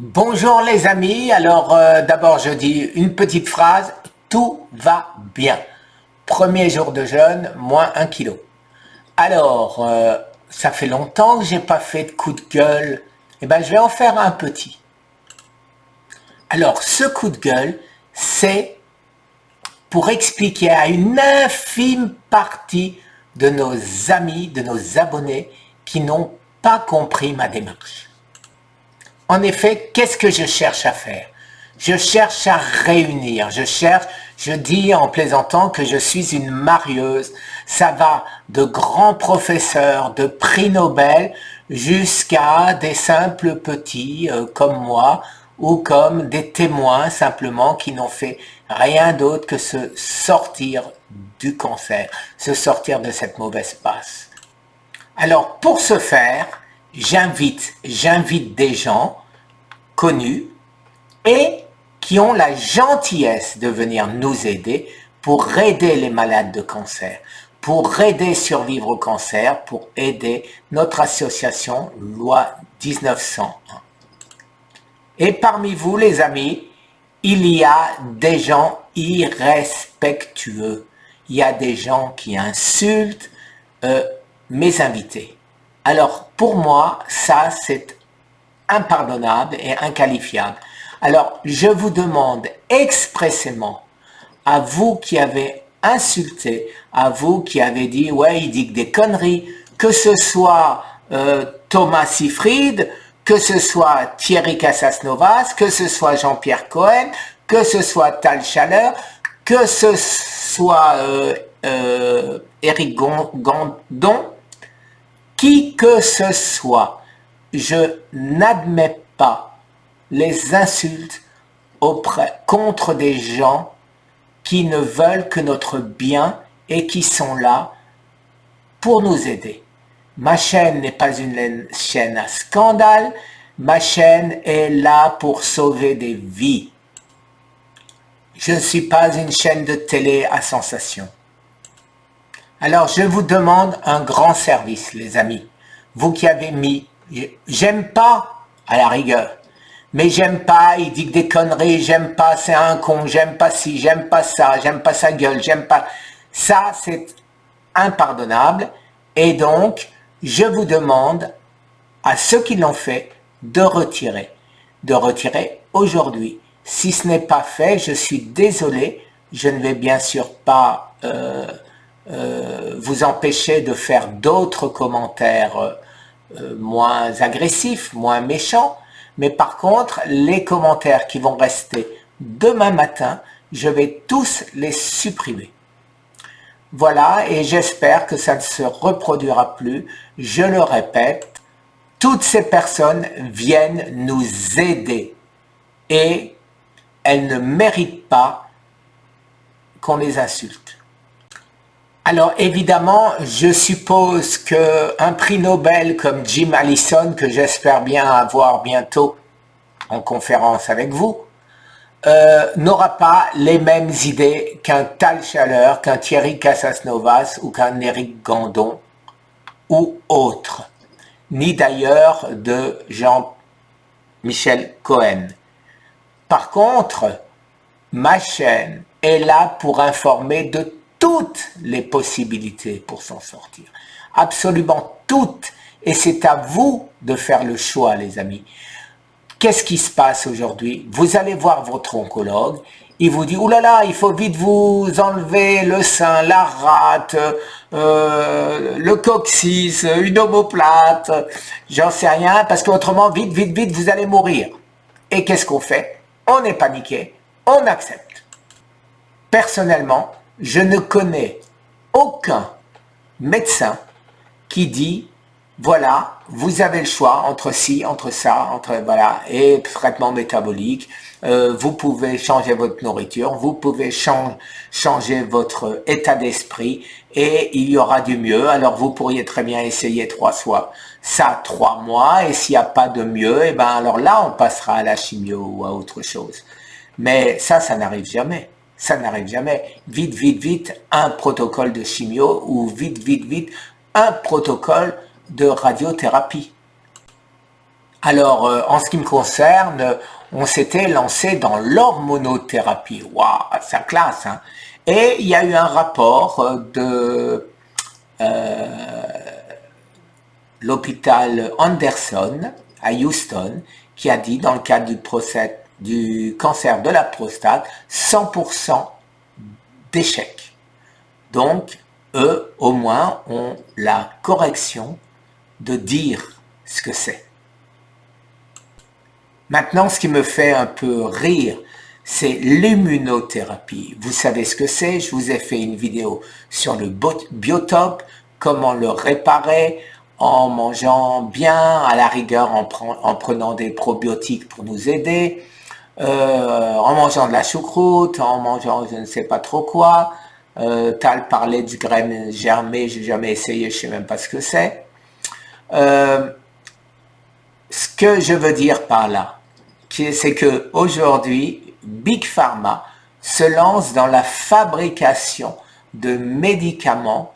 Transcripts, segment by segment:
Bonjour les amis, alors d'abord je dis une petite phrase, tout va bien. Premier jour de jeûne, moins 1 kilo. Alors, ça fait longtemps que j'ai pas fait de coup de gueule, et ben je vais en faire un petit. Alors ce coup de gueule, c'est pour expliquer à une infime partie de nos amis, de nos abonnés qui n'ont pas compris ma démarche. En effet, qu'est-ce que je cherche à faire? Je cherche à réunir, je dis en plaisantant que je suis une marieuse. Ça va de grands professeurs, de prix Nobel, jusqu'à des simples petits comme moi, ou comme des témoins simplement qui n'ont fait rien d'autre que se sortir du cancer, se sortir de cette mauvaise passe. Alors pour ce faire, j'invite des gens connus et qui ont la gentillesse de venir nous aider pour aider les malades de cancer, pour aider Survivre au cancer, pour aider notre association Loi 1901. Et parmi vous, les amis, il y a des gens irrespectueux. Il y a des gens qui insultent mes invités. Alors, pour moi, ça, c'est impardonnable et inqualifiable. Alors, je vous demande expressément, à vous qui avez insulté, à vous qui avez dit, ouais, il dit que des conneries, que ce soit Thomas Seyfried, que ce soit Thierry Casasnovas, que ce soit Jean-Pierre Cohen, que ce soit Tal Chaleur, que ce soit Éric Gandon, qui que ce soit, je n'admets pas les insultes contre des gens qui ne veulent que notre bien et qui sont là pour nous aider. Ma chaîne n'est pas une chaîne à scandale, ma chaîne est là pour sauver des vies. Je ne suis pas une chaîne de télé à sensation. Alors je vous demande un grand service, les amis. Vous qui avez mis, j'aime pas, à la rigueur, mais j'aime pas, il dit que des conneries, j'aime pas, c'est un con, j'aime pas ci, j'aime pas ça, j'aime pas sa gueule, j'aime pas... Ça, c'est impardonnable. Et donc, je vous demande à ceux qui l'ont fait de retirer aujourd'hui. Si ce n'est pas fait, je suis désolé, je ne vais bien sûr pas vous empêcher de faire d'autres commentaires moins agressifs, moins méchants, mais par contre, les commentaires qui vont rester demain matin, je vais tous les supprimer. Voilà, et j'espère que ça ne se reproduira plus. Je le répète, toutes ces personnes viennent nous aider et elles ne méritent pas qu'on les insulte. Alors évidemment, je suppose qu'un prix Nobel comme Jim Allison, que j'espère bien avoir bientôt en conférence avec vous, n'aura pas les mêmes idées qu'un Tal Chaleur, qu'un Thierry Casasnovas ou qu'un Éric Gandon ou autre, ni d'ailleurs de Jean-Michel Cohen. Par contre, ma chaîne est là pour informer de toutes les possibilités pour s'en sortir. Absolument toutes. Et c'est à vous de faire le choix, les amis. Qu'est-ce qui se passe aujourd'hui? Vous allez voir votre oncologue, il vous dit, oulala, il faut vite vous enlever le sein, la rate, le coccyx, une omoplate, j'en sais rien, parce qu'autrement, vite, vous allez mourir. Et qu'est-ce qu'on fait? On est paniqué, on accepte. Personnellement, je ne connais aucun médecin qui dit, voilà, vous avez le choix entre ci, entre ça, voilà, et traitement métabolique, vous pouvez changer votre nourriture, vous pouvez changer votre état d'esprit et il y aura du mieux. Alors vous pourriez très bien essayer 3 mois, et s'il n'y a pas de mieux, et ben alors là on passera à la chimio ou à autre chose. Mais ça n'arrive jamais. Ça n'arrive jamais. Vite, un protocole de chimio ou vite, un protocole de radiothérapie. Alors, en ce qui me concerne, on s'était lancé dans l'hormonothérapie. Waouh, ça classe, hein. Et il y a eu un rapport de l'hôpital Anderson à Houston qui a dit, dans le cadre du cancer de la prostate, 100% d'échec. Donc, eux, au moins, ont la correction de dire ce que c'est. Maintenant, ce qui me fait un peu rire, c'est l'immunothérapie. Vous savez ce que c'est, je vous ai fait une vidéo sur le biotope, comment le réparer en mangeant bien, à la rigueur en prenant des probiotiques pour nous aider, en mangeant de la choucroute, en mangeant je ne sais pas trop quoi. Tal parlait du graine germé, j'ai jamais essayé, je sais même pas ce que c'est. Ce que je veux dire par là, c'est que aujourd'hui, Big Pharma se lance dans la fabrication de médicaments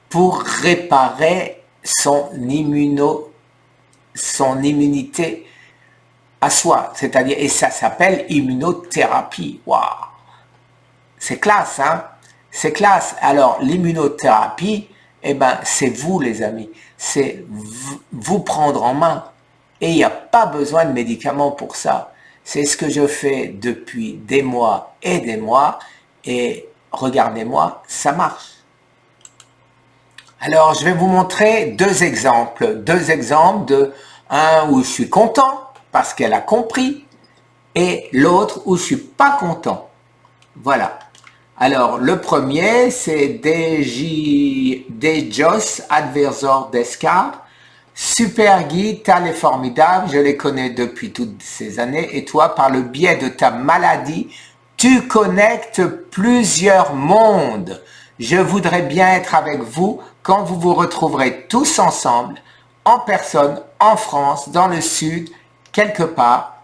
pour réparer son immunité à soi, c'est-à-dire, et ça s'appelle immunothérapie. Waouh, c'est classe, hein? C'est classe. Alors, l'immunothérapie, eh ben, c'est vous, les amis. C'est vous prendre en main. Et il n'y a pas besoin de médicaments pour ça. C'est ce que je fais depuis des mois. Et regardez-moi, ça marche. Alors, je vais vous montrer deux exemples. Deux exemples de un où je suis content parce qu'elle a compris et l'autre où je suis pas content. Voilà. Alors, le premier, c'est Dejos Adversor Descartes. Super Guy, Tal est formidable, je les connais depuis toutes ces années. Et toi, par le biais de ta maladie, tu connectes plusieurs mondes. Je voudrais bien être avec vous quand vous vous retrouverez tous ensemble, en personne, en France, dans le Sud, quelque part,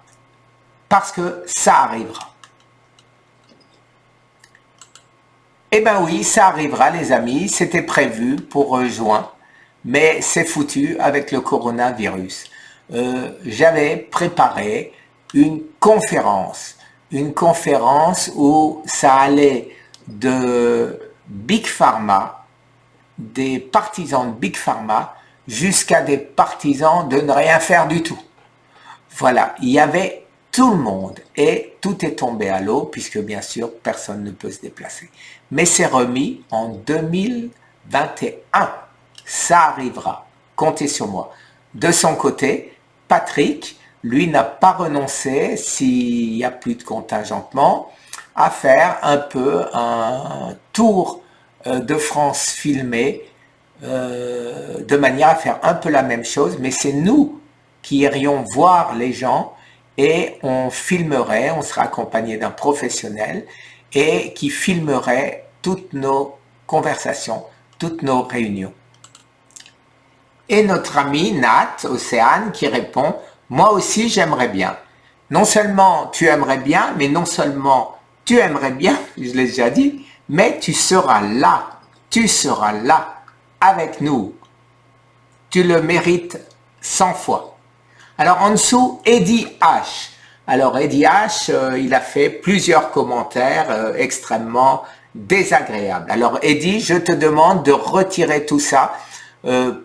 parce que ça arrivera. Eh bien oui, ça arrivera les amis, c'était prévu pour juin, mais c'est foutu avec le coronavirus. J'avais préparé une conférence où ça allait de Big Pharma, des partisans de Big Pharma, jusqu'à des partisans de ne rien faire du tout. Voilà, il y avait tout le monde et tout est tombé à l'eau puisque bien sûr personne ne peut se déplacer. Mais c'est remis en 2021. Ça arrivera, comptez sur moi. De son côté, Patrick, lui, n'a pas renoncé, s'il n'y a plus de contingentement, à faire un peu un tour de France filmé, de manière à faire un peu la même chose, mais c'est nous qui irions voir les gens et on filmerait, on sera accompagné d'un professionnel et qui filmerait toutes nos conversations, toutes nos réunions. Et notre ami Nat, Océane, qui répond « Moi aussi j'aimerais bien ». Non seulement tu aimerais bien, mais non seulement tu aimerais bien, je l'ai déjà dit, mais tu seras là avec nous. Tu le mérites 100 fois. Alors en dessous, Eddie H. Alors Eddie H, il a fait plusieurs commentaires extrêmement désagréables. Alors Eddie, je te demande de retirer tout ça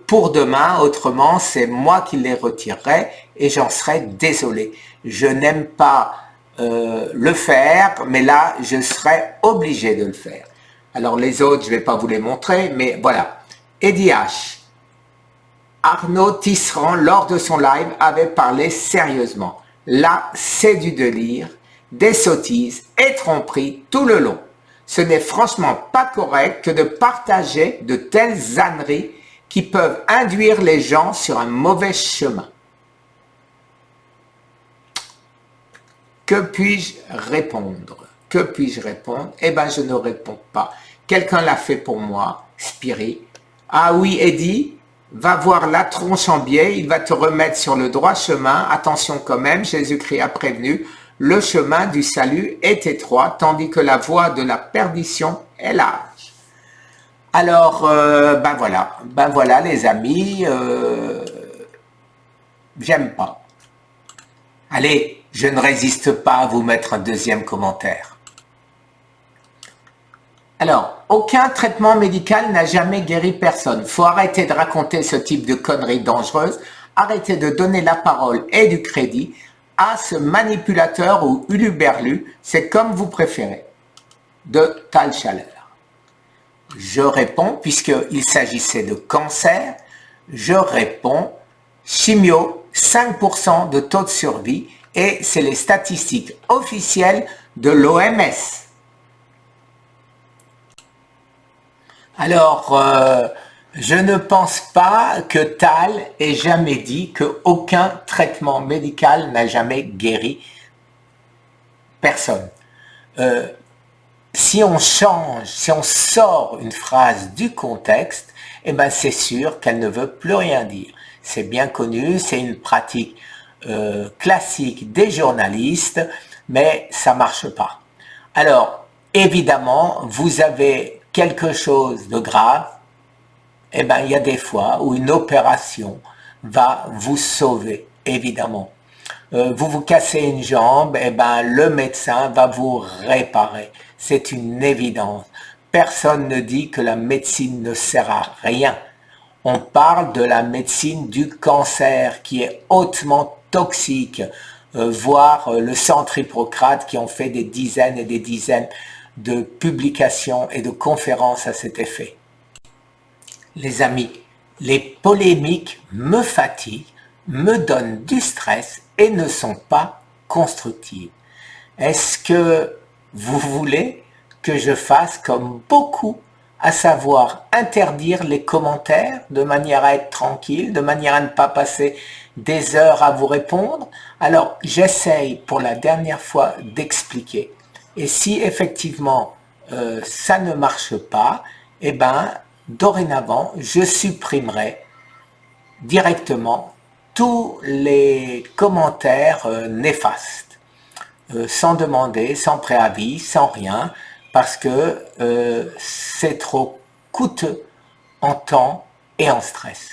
pour demain, autrement c'est moi qui les retirerai et j'en serai désolé. Je n'aime pas le faire, mais là je serai obligé de le faire. Alors les autres, je ne vais pas vous les montrer, mais voilà. Eddie H. Arnaud Tisserand, lors de son live, avait parlé sérieusement. Là, c'est du délire, des sottises et tromperies tout le long. Ce n'est franchement pas correct que de partager de telles âneries qui peuvent induire les gens sur un mauvais chemin. Que puis-je répondre? Que puis-je répondre? Eh bien, je ne réponds pas. Quelqu'un l'a fait pour moi, Spirit. Ah oui, Eddie, va voir la tronche en biais, il va te remettre sur le droit chemin. Attention quand même, Jésus-Christ a prévenu, le chemin du salut est étroit, tandis que la voie de la perdition est large. Alors, ben voilà les amis, j'aime pas. Allez, je ne résiste pas à vous mettre un deuxième commentaire. Alors, aucun traitement médical n'a jamais guéri personne. Faut arrêter de raconter ce type de conneries dangereuses. Arrêtez de donner la parole et du crédit à ce manipulateur ou uluberlu, c'est comme vous préférez, de Tal Chaleur. Je réponds, puisqu'il s'agissait de cancer, je réponds, chimio, 5% de taux de survie, et c'est les statistiques officielles de l'OMS. Alors, je ne pense pas que Tal ait jamais dit qu'aucun traitement médical n'a jamais guéri personne. Si on change, si on sort une phrase du contexte, eh ben c'est sûr qu'elle ne veut plus rien dire. C'est bien connu, c'est une pratique classique des journalistes, mais ça marche pas. Alors, évidemment, vous avez quelque chose de grave, eh ben il y a des fois où une opération va vous sauver, évidemment. Vous vous cassez une jambe, eh ben le médecin va vous réparer. C'est une évidence. Personne ne dit que la médecine ne sert à rien. On parle de la médecine du cancer qui est hautement toxique, voire le centre Hippocrate qui ont fait des dizaines et des dizaines de publications et de conférences à cet effet. Les amis, les polémiques me fatiguent, me donnent du stress et ne sont pas constructives. Est-ce que vous voulez que je fasse comme beaucoup, à savoir interdire les commentaires de manière à être tranquille, de manière à ne pas passer des heures à vous répondre? Alors j'essaye pour la dernière fois d'expliquer. Et si effectivement ça ne marche pas, eh ben dorénavant je supprimerai directement tous les commentaires néfastes, sans demander, sans préavis, sans rien, parce que c'est trop coûteux en temps et en stress.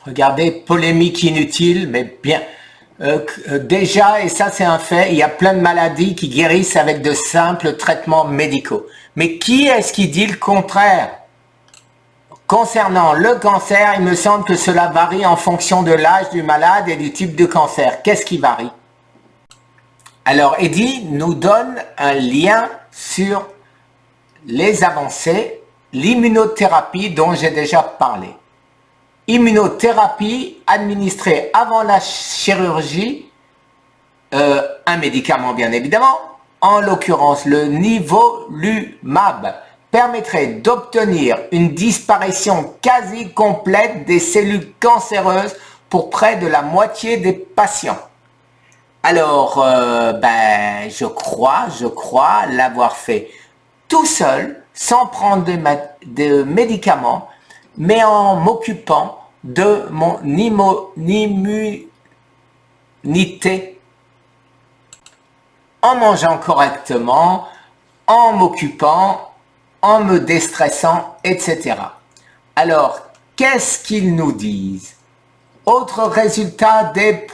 Regardez, polémique inutile, mais bien. Déjà, et ça c'est un fait, il y a plein de maladies qui guérissent avec de simples traitements médicaux. Mais qui est-ce qui dit le contraire? Concernant le cancer, il me semble que cela varie en fonction de l'âge du malade et du type de cancer. Qu'est-ce qui varie? Alors, Eddy nous donne un lien sur les avancées, l'immunothérapie dont j'ai déjà parlé. Immunothérapie administrée avant la chirurgie, un médicament bien évidemment, en l'occurrence le nivolumab, permettrait d'obtenir une disparition quasi complète des cellules cancéreuses pour près de la moitié des patients. Alors, je crois l'avoir fait tout seul, sans prendre de médicaments, mais en m'occupant de mon immunité, en mangeant correctement, en m'occupant, en me déstressant, etc. Alors, qu'est-ce qu'ils nous disent? Autre résultat des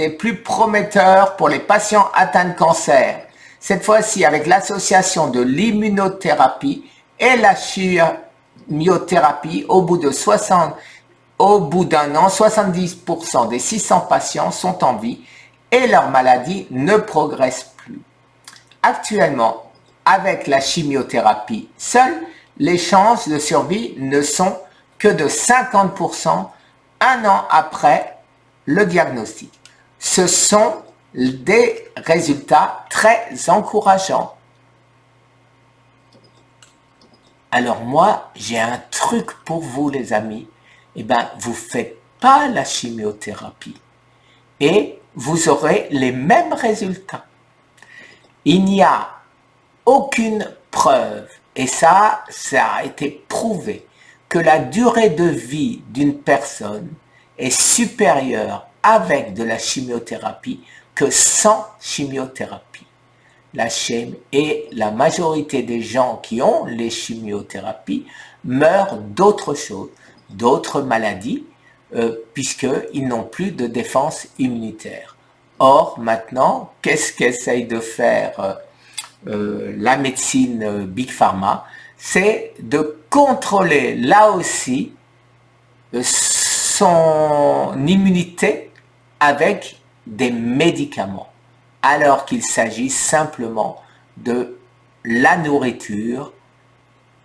plus prometteurs pour les patients atteints de cancer, cette fois-ci avec l'association de l'immunothérapie et la chimiothérapie, au bout d'un an, 70% des 600 patients sont en vie et leur maladie ne progresse plus. Actuellement, avec la chimiothérapie seule, les chances de survie ne sont que de 50% un an après le diagnostic. Ce sont des résultats très encourageants. Alors moi, j'ai un truc pour vous les amis. Eh bien, vous ne faites pas la chimiothérapie et vous aurez les mêmes résultats. Il n'y a aucune preuve, et ça a été prouvé, que la durée de vie d'une personne est supérieure avec de la chimiothérapie que sans chimiothérapie. Et la majorité des gens qui ont les chimiothérapies meurent d'autres choses, d'autres maladies, puisqu'ils n'ont plus de défense immunitaire. Or, maintenant, qu'est-ce qu'essaye de faire la médecine Big Pharma? C'est de contrôler là aussi son immunité avec des médicaments, alors qu'il s'agit simplement de la nourriture,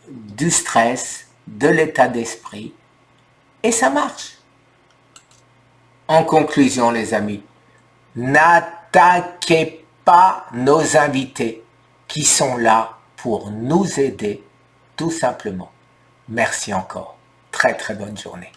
du stress, de l'état d'esprit, et ça marche. En conclusion, les amis, n'attaquez pas nos invités qui sont là pour nous aider, tout simplement. Merci encore. Très très bonne journée.